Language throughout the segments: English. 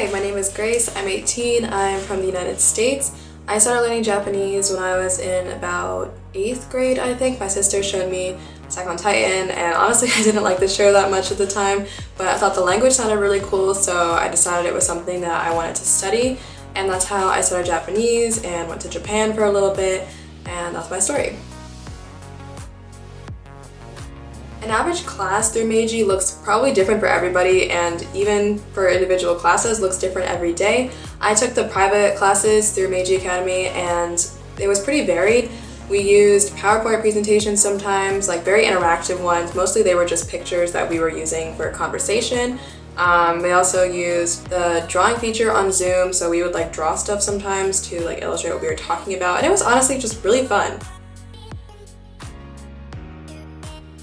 Hi, my name is Grace. I'm 18. I'm from the United States. I started learning Japanese when I was in about 8th grade, I think. My sister showed me Attack on Titan, and honestly I didn't like the show that much at the time, but I thought the language sounded really cool, so I decided it was something that I wanted to study, and that's how I started Japanese and went to Japan for a little bit, and that's my story. An average class through Meiji looks probably different for everybody, and even for individual classes looks different every day. I took the private classes through Meiji Academy and it was pretty varied. We used PowerPoint presentations sometimes, like very interactive ones. Mostly they were just pictures that we were using for conversation. We also used the drawing feature on Zoom, so we would like draw stuff sometimes to like illustrate what we were talking about, and it was honestly just really fun.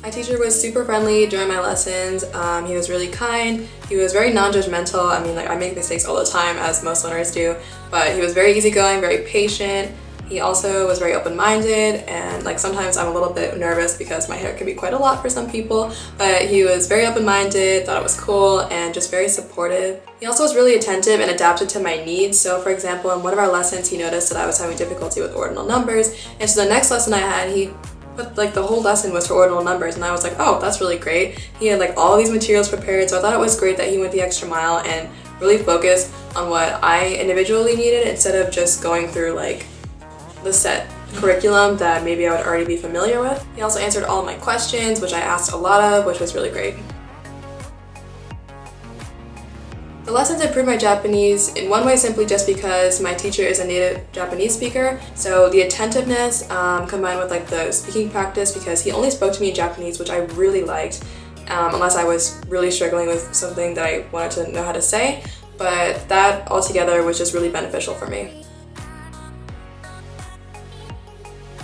My teacher was super friendly during my lessons. He was really kind. He was very non-judgmental. I mean, like, I make mistakes all the time, as most learners do, but he was very easygoing, very patient. He also was very open-minded, and like sometimes I'm a little bit nervous because my hair can be quite a lot for some people, but he was very open-minded, thought it was cool, and just very supportive. He also was really attentive and adapted to my needs. So for example, in one of our lessons, he noticed that I was having difficulty with ordinal numbers, and so the next lesson I had, but like the whole lesson was for ordinal numbers, and I was like, oh, that's really great. He had like all these materials prepared, so I thought it was great that he went the extra mile and really focused on what I individually needed instead of just going through like the set curriculum that maybe I would already be familiar with. He also answered all of my questions, which I asked a lot of, which was really great. The lessons improved my Japanese in one way simply just because my teacher is a native Japanese speaker, so the attentiveness combined with like the speaking practice, because he only spoke to me in Japanese, which I really liked, unless I was really struggling with something that I wanted to know how to say, but that altogether was just really beneficial for me.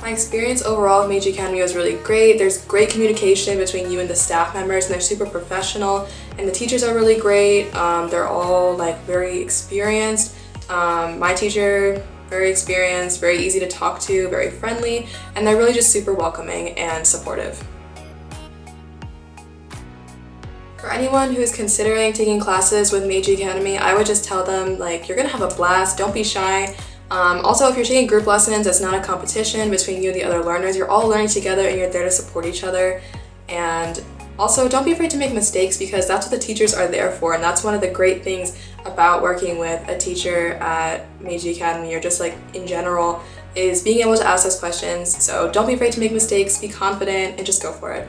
My experience overall with Meiji Academy was really great. There's great communication between you and the staff members, and they're super professional, and the teachers are really great. They're all like very experienced. My teacher, very experienced, very easy to talk to, very friendly, and they're really just super welcoming and supportive. For anyone who's considering taking classes with Meiji Academy, I would just tell them, like, you're gonna have a blast, don't be shy. Also, if you're taking group lessons, it's not a competition between you and the other learners. You're all learning together and you're there to support each other. And also, don't be afraid to make mistakes, because that's what the teachers are there for, and that's one of the great things about working with a teacher at Meiji Academy, or just like in general, is being able to ask those questions. So don't be afraid to make mistakes, be confident, and just go for it.